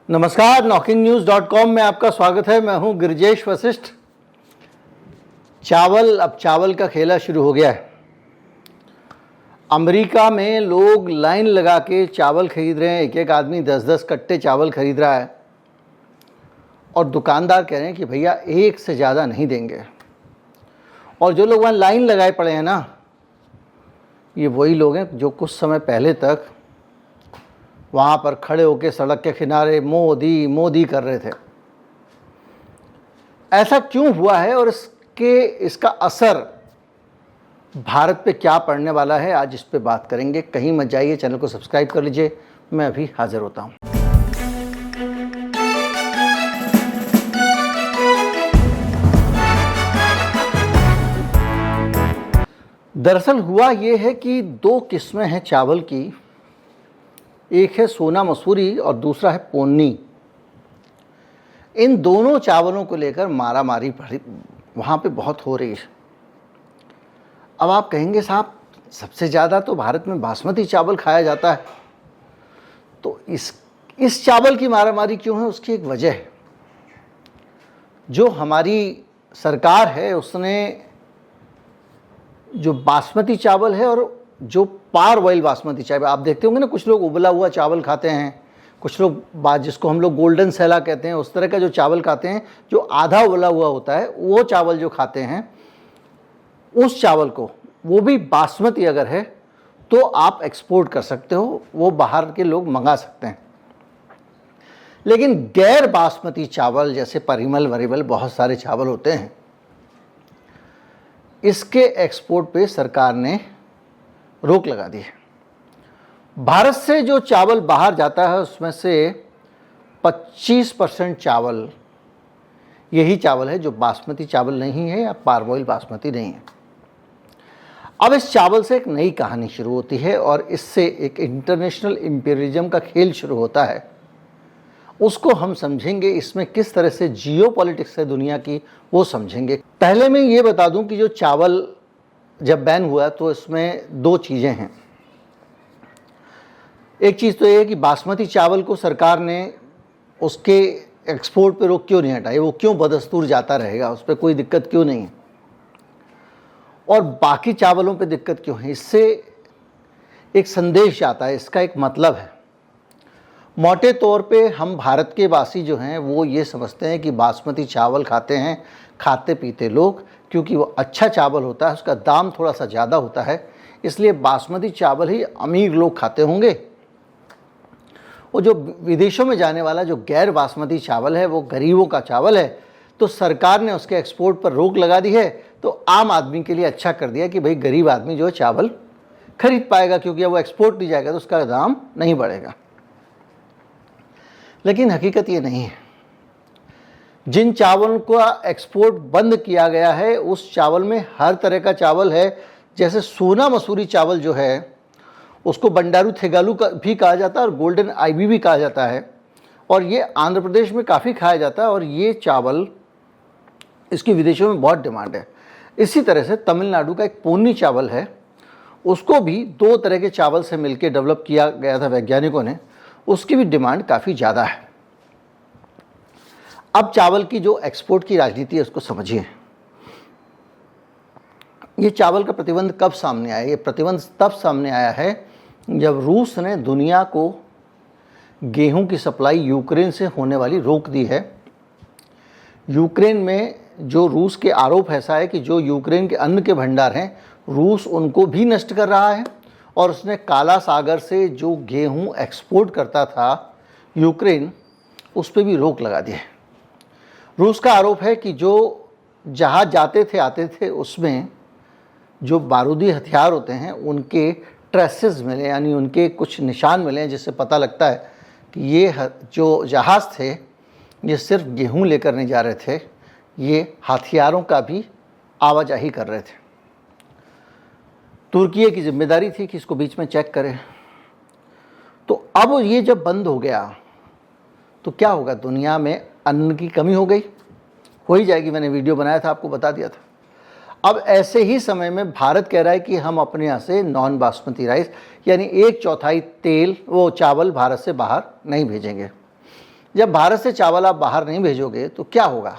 नमस्कार, knocking-news.com में आपका स्वागत है। मैं हूं गिरिजेश वशिष्ठ। अब चावल का खेला शुरू हो गया है। अमेरिका में लोग लाइन लगा के चावल खरीद रहे हैं। एक एक आदमी 10-10 कट्टे चावल खरीद रहा है और दुकानदार कह रहे हैं कि भैया एक से ज़्यादा नहीं देंगे। और जो लोग वहाँ लाइन लगाए पड़े हैं ना, ये वही लोग हैं जो कुछ समय पहले तक वहाँ पर खड़े होकर सड़क के किनारे मोदी मोदी कर रहे थे। ऐसा क्यों हुआ है और इसका असर भारत पे क्या पड़ने वाला है, आज इस पे बात करेंगे। कहीं मत जाइए, चैनल को सब्सक्राइब कर लीजिए। मैं अभी हाजिर होता हूँ। दरअसल हुआ ये है कि दो किस्में हैं चावल की। एक है सोना मसूरी और दूसरा है पोन्नी। इन दोनों चावलों को लेकर मारामारी वहाँ पे बहुत हो रही है। अब आप कहेंगे साहब, सबसे ज़्यादा तो भारत में बासमती चावल खाया जाता है, तो इस चावल की मारामारी क्यों है? उसकी एक वजह है। जो हमारी सरकार है उसने जो बासमती चावल है और जो पार ऑयल बासमती चावल, आप देखते होंगे ना, कुछ लोग उबला हुआ चावल खाते हैं, कुछ लोग जिसको हम लोग गोल्डन सैला कहते हैं, उस तरह का जो चावल खाते हैं, जो आधा उबला हुआ होता है, वो चावल जो खाते हैं, उस चावल को, वो भी बासमती अगर है तो आप एक्सपोर्ट कर सकते हो, वो बाहर के लोग मंगा सकते हैं। लेकिन गैर बासमती चावल जैसे परिमल वरिमल बहुत सारे चावल होते हैं, इसके एक्सपोर्ट पे सरकार ने रोक लगा दी है। भारत से जो चावल बाहर जाता है उसमें से 25% चावल यही चावल है जो बासमती चावल नहीं है या पारबॉइल बासमती नहीं है। अब इस चावल से एक नई कहानी शुरू होती है और इससे एक इंटरनेशनल इंपीरियलिज्म का खेल शुरू होता है। उसको हम समझेंगे, इसमें किस तरह से जियोपॉलिटिक्स है दुनिया की, वो समझेंगे। पहले मैं ये बता दूं कि जो चावल जब बैन हुआ तो इसमें दो चीज़ें हैं। एक चीज़ तो ये है कि बासमती चावल को सरकार ने उसके एक्सपोर्ट पे रोक क्यों नहीं हटाई, वो क्यों बदस्तूर जाता रहेगा, उस पर कोई दिक्कत क्यों नहीं है, और बाकी चावलों पे दिक्कत क्यों है। इससे एक संदेश आता है, इसका एक मतलब है। मोटे तौर पे हम भारत के वासी जो हैं वो ये समझते हैं कि बासमती चावल खाते हैं खाते पीते लोग, क्योंकि वो अच्छा चावल होता है, उसका दाम थोड़ा सा ज़्यादा होता है, इसलिए बासमती चावल ही अमीर लोग खाते होंगे। वो जो विदेशों में जाने वाला जो गैर बासमती चावल है वो गरीबों का चावल है, तो सरकार ने उसके एक्सपोर्ट पर रोक लगा दी है। तो आम आदमी के लिए अच्छा कर दिया कि भाई गरीब आदमी जो है चावल खरीद पाएगा, क्योंकि अब वो एक्सपोर्ट नहीं जाएगा तो उसका दाम नहीं बढ़ेगा। लेकिन हकीकत ये नहीं है। जिन चावलों का एक्सपोर्ट बंद किया गया है उस चावल में हर तरह का चावल है। जैसे सोना मसूरी चावल जो है उसको बंडारू थेगालू का भी कहा जाता है और गोल्डन आईवी भी कहा जाता है, और ये आंध्र प्रदेश में काफ़ी खाया जाता है और ये चावल, इसकी विदेशों में बहुत डिमांड है। इसी तरह से तमिलनाडु का एक पोन्नी चावल है, उसको भी दो तरह के चावल से मिलकर डेवलप किया गया था वैज्ञानिकों ने, उसकी भी डिमांड काफ़ी ज़्यादा है। अब चावल की जो एक्सपोर्ट की राजनीति है उसको समझिए। ये चावल का प्रतिबंध कब सामने आया? ये प्रतिबंध तब सामने आया है जब रूस ने दुनिया को गेहूं की सप्लाई यूक्रेन से होने वाली रोक दी है। यूक्रेन में जो रूस के आरोप ऐसा है कि जो यूक्रेन के अन्न के भंडार हैं रूस उनको भी नष्ट कर रहा है, और उसने काला सागर से जो गेहूं एक्सपोर्ट करता था यूक्रेन, उस पर भी रोक लगा दी है। रूस का आरोप है कि जो जहाज जाते थे आते थे उसमें जो बारूदी हथियार होते हैं उनके ट्रेसेस मिले, यानी उनके कुछ निशान मिले हैं, जिससे पता लगता है कि ये जो जहाज़ थे ये सिर्फ गेहूं लेकर नहीं जा रहे थे, ये हथियारों का भी आवाजाही कर रहे थे। तुर्की की जिम्मेदारी थी कि इसको बीच में चेक करें। तो अब ये जब बंद हो गया तो क्या होगा? दुनिया में अन्न की कमी हो गई, हो ही जाएगी। मैंने वीडियो बनाया था, आपको बता दिया था। अब ऐसे ही समय में भारत कह रहा है कि हम अपने यहाँ से नॉन बासमती राइस यानी 1/4 तेल वो चावल भारत से बाहर नहीं भेजेंगे। जब भारत से चावल आप बाहर नहीं भेजोगे तो क्या होगा?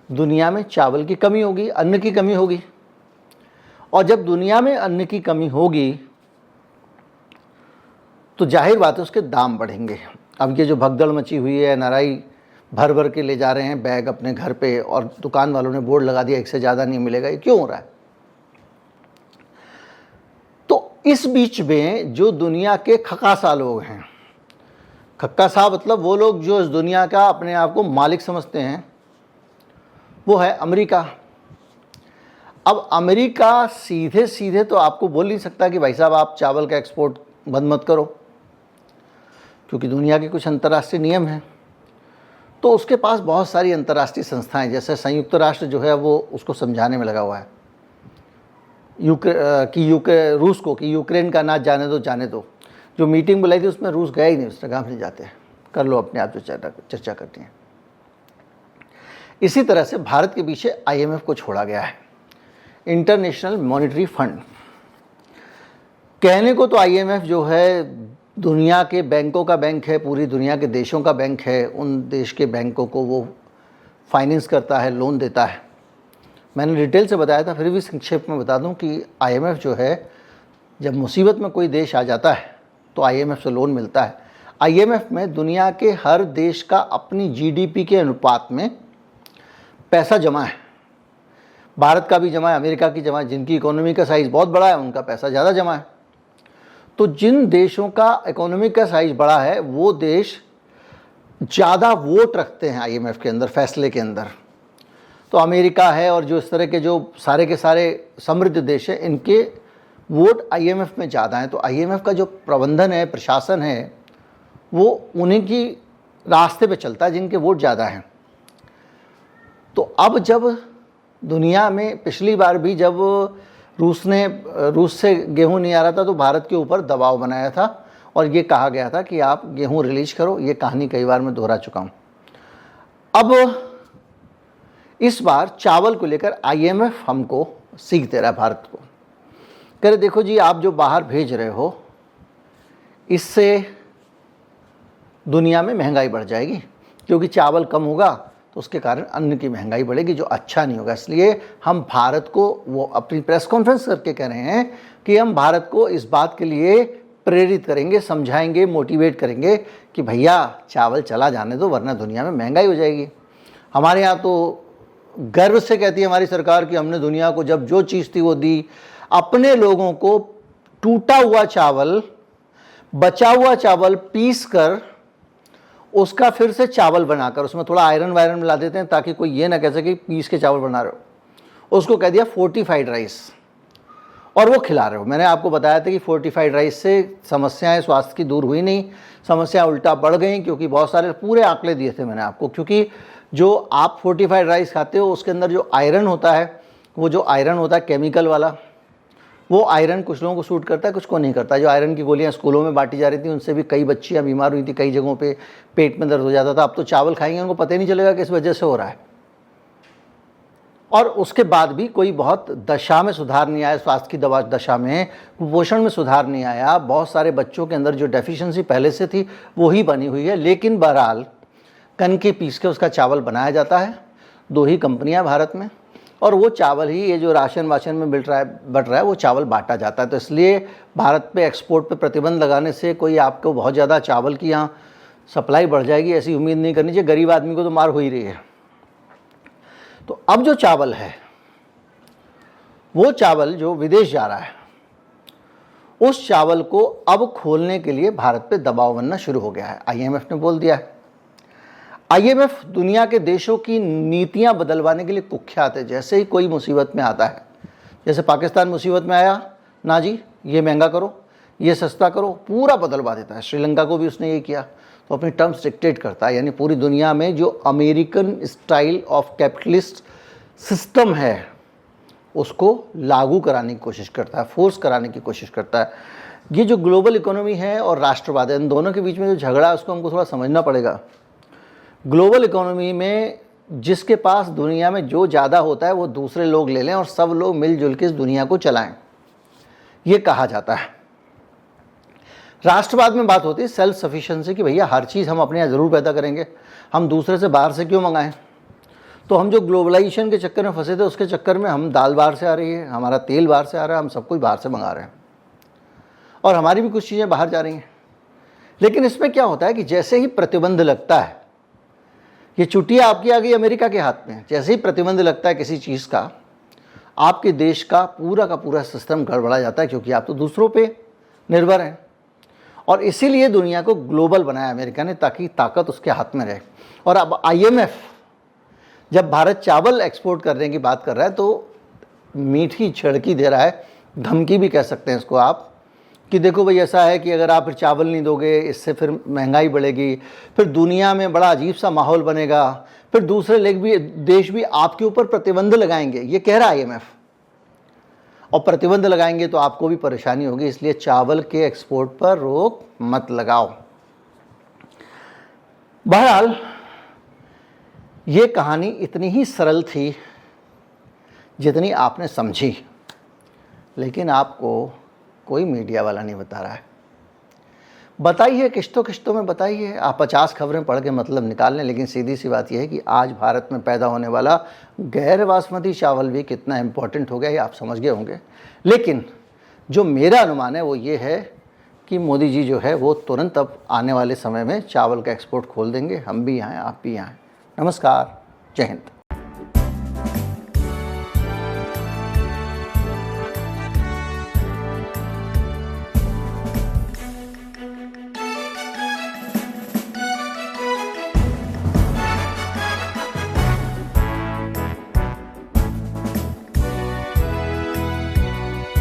दुनिया में चावल की कमी होगी, अन्न की कमी होगी। और जब दुनिया में अन्न की कमी होगी तो जाहिर बात है उसके दाम बढ़ेंगे। अब ये जो भगदड़ मची हुई है, नाराई भर भर के ले जा रहे हैं बैग अपने घर पे, और दुकान वालों ने बोर्ड लगा दिया एक से ज़्यादा नहीं मिलेगा, ये क्यों हो रहा है? तो इस बीच में जो दुनिया के खकासा लोग हैं, खक्कासा मतलब वो लोग जो इस दुनिया का अपने आप को मालिक समझते हैं, वो है अमेरिका। अब अमेरिका सीधे सीधे तो आपको बोल नहीं सकता कि भाई साहब आप चावल का एक्सपोर्ट बंद मत करो, क्योंकि दुनिया के कुछ अंतर्राष्ट्रीय नियम हैं। तो उसके पास बहुत सारी अंतर्राष्ट्रीय संस्थाएं, जैसे संयुक्त राष्ट्र जो है वो उसको समझाने में लगा हुआ है रूस को कि यूक्रेन का ना जाने दो। जो मीटिंग बुलाई थी उसमें रूस गया ही नहीं, उसने कहा नहीं जाते, कर लो अपने आप जो चर्चा करती हैं। इसी तरह से भारत के पीछे IMF को छोड़ा गया है, इंटरनेशनल मॉनेटरी फंड। कहने को तो IMF जो है दुनिया के बैंकों का बैंक है, पूरी दुनिया के देशों का बैंक है, उन देश के बैंकों को वो फाइनेंस करता है, लोन देता है। मैंने डिटेल से बताया था, फिर भी संक्षेप में बता दूं कि IMF जो है जब मुसीबत में कोई देश आ जाता है तो IMF से लोन मिलता है। IMF में दुनिया के हर देश का अपनी GDP के अनुपात में पैसा जमा है। भारत का भी जमा है, अमेरिका की जमा है, जिनकी इकोनॉमी का साइज़ बहुत बड़ा है उनका पैसा ज़्यादा जमा है। तो जिन देशों का इकोनॉमी का साइज़ बड़ा है वो देश ज़्यादा वोट रखते हैं IMF के अंदर, फैसले के अंदर। तो अमेरिका है और जो इस तरह के जो सारे के सारे समृद्ध देश हैं, इनके वोट IMF में ज़्यादा हैं। तो IMF का जो प्रबंधन है, प्रशासन है, वो उन्हीं की रास्ते पे चलता है जिनके वोट ज़्यादा हैं। तो अब जब दुनिया में पिछली बार भी जब रूस से गेहूं नहीं आ रहा था तो भारत के ऊपर दबाव बनाया था और ये कहा गया था कि आप गेहूं रिलीज करो। ये कहानी कई बार मैं दोहरा चुका हूँ। अब इस बार चावल को लेकर IMF हमको सीख दे रहा है, भारत को। कह रहे देखो जी, आप जो बाहर भेज रहे हो इससे दुनिया में महंगाई बढ़ जाएगी, क्योंकि चावल कम होगा तो उसके कारण अन्न की महंगाई बढ़ेगी, जो अच्छा नहीं होगा। इसलिए हम भारत को, वो अपनी प्रेस कॉन्फ्रेंस करके कह रहे हैं कि हम भारत को इस बात के लिए प्रेरित करेंगे, समझाएंगे, मोटिवेट करेंगे कि भैया चावल चला जाने दो, वरना दुनिया में महंगाई हो जाएगी। हमारे यहाँ तो गर्व से कहती है हमारी सरकार कि हमने दुनिया को जब जो चीज़ थी वो दी। अपने लोगों को टूटा हुआ चावल, बचा हुआ चावल पीस कर उसका फिर से चावल बनाकर उसमें थोड़ा आयरन वायरन मिला देते हैं ताकि कोई ये ना कह सके पीस के चावल बना रहे हो। उसको कह दिया फोर्टिफाइड राइस, और वो खिला रहे हो। मैंने आपको बताया था कि फोर्टिफाइड राइस से समस्याएं स्वास्थ्य की दूर हुई नहीं, समस्या उल्टा बढ़ गई, क्योंकि बहुत सारे पूरे आंकड़े दिए थे मैंने आपको। क्योंकि जो आप फोर्टिफाइड राइस खाते हो उसके अंदर जो आयरन होता है, वो जो आयरन होता है केमिकल वाला, वो आयरन कुछ लोगों को सूट करता है, कुछ को नहीं करता। जो आयरन की गोलियां स्कूलों में बांटी जा रही थी उनसे भी कई बच्चियां बीमार हुई थी, कई जगहों पे पेट में दर्द हो जाता था। अब तो चावल खाएंगे उनको पता ही नहीं चलेगा किस वजह से हो रहा है। और उसके बाद भी कोई बहुत दशा में सुधार नहीं आया, स्वास्थ्य की दशा में, कुपोषण में सुधार नहीं आया। बहुत सारे बच्चों के अंदर जो डेफिशिएंसी पहले से थी वो ही बनी हुई है। लेकिन बहरहाल कन के पीस के उसका चावल बनाया जाता है, 2 ही कंपनियां भारत में, और वो चावल ही ये जो राशन वाशन में बट रहा है वो चावल बांटा जाता है। तो इसलिए भारत पे एक्सपोर्ट पे प्रतिबंध लगाने से कोई आपको बहुत ज़्यादा चावल की यहाँ सप्लाई बढ़ जाएगी ऐसी उम्मीद नहीं करनी चाहिए। गरीब आदमी को तो मार हो ही रही है। तो अब जो चावल है वो चावल जो विदेश जा रहा है, उस चावल को अब खोलने के लिए भारत पे दबाव बनना शुरू हो गया है। IMF ने बोल दिया है। IMF दुनिया के देशों की नीतियां बदलवाने के लिए कुख्यात है। जैसे ही कोई मुसीबत में आता है, जैसे पाकिस्तान मुसीबत में आया, ना जी ये महंगा करो, ये सस्ता करो, पूरा बदलवा देता है। श्रीलंका को भी उसने ये किया। तो अपनी टर्म्स डिक्टेट करता है, यानी पूरी दुनिया में जो American style of capitalist system है उसको लागू कराने की कोशिश करता है, फोर्स कराने की कोशिश करता है। ये जो ग्लोबल इकोनॉमी है और राष्ट्रवाद है, इन दोनों के बीच में जो झगड़ा है उसको हमको थोड़ा समझना पड़ेगा। ग्लोबल इकोनॉमी में जिसके पास दुनिया में जो ज़्यादा होता है वो दूसरे लोग ले लें और सब लोग मिलजुल के इस दुनिया को चलाएं, ये कहा जाता है। राष्ट्रवाद में बात होती है सेल्फ सफिशिएंसी की, भैया हर चीज़ हम अपने यहाँ ज़रूर पैदा करेंगे, हम दूसरे से बाहर से क्यों मंगाएं। तो हम जो ग्लोबलाइजेशन के चक्कर में फंसे थे, उसके चक्कर में हम दाल बाहर से आ रही है, हमारा तेल बाहर से आ रहा है, हम सब कुछ बाहर से मंगा रहे हैं और हमारी भी कुछ चीज़ें बाहर जा रही हैं। लेकिन इसमें क्या होता है कि जैसे ही प्रतिबंध लगता है, ये चुटिया आपकी आ गई अमेरिका के हाथ में, जैसे ही प्रतिबंध लगता है किसी चीज़ का, आपके देश का पूरा सिस्टम गड़बड़ा जाता है, क्योंकि आप तो दूसरों पे निर्भर हैं। और इसीलिए दुनिया को ग्लोबल बनाया अमेरिका ने, ताकि ताकत उसके हाथ में रहे। और अब IMF जब भारत चावल एक्सपोर्ट करने की बात कर रहा है तो मीठी छिड़की दे रहा है, धमकी भी कह सकते हैं इसको आप, कि देखो भाई ऐसा है कि अगर आप फिर चावल नहीं दोगे, इससे फिर महंगाई बढ़ेगी, फिर दुनिया में बड़ा अजीब सा माहौल बनेगा, फिर दूसरे देश भी आपके ऊपर प्रतिबंध लगाएंगे, ये कह रहा है IMF। और प्रतिबंध लगाएंगे तो आपको भी परेशानी होगी, इसलिए चावल के एक्सपोर्ट पर रोक मत लगाओ। बहरहाल ये कहानी इतनी ही सरल थी जितनी आपने समझी, लेकिन आपको कोई मीडिया वाला नहीं बता रहा है। बताइए, किश्तों में बताइए, आप 50 खबरें पढ़ के मतलब निकाल लें, लेकिन सीधी सी बात यह है कि आज भारत में पैदा होने वाला गैर बासमती चावल भी कितना इम्पोर्टेंट हो गया ये आप समझ गए होंगे। लेकिन जो मेरा अनुमान है वो ये है कि मोदी जी जो है वो तुरंत अब आने वाले समय में चावल का एक्सपोर्ट खोल देंगे, हम भी यहाँ, आप भी यहाँ। नमस्कार, जय हिंद।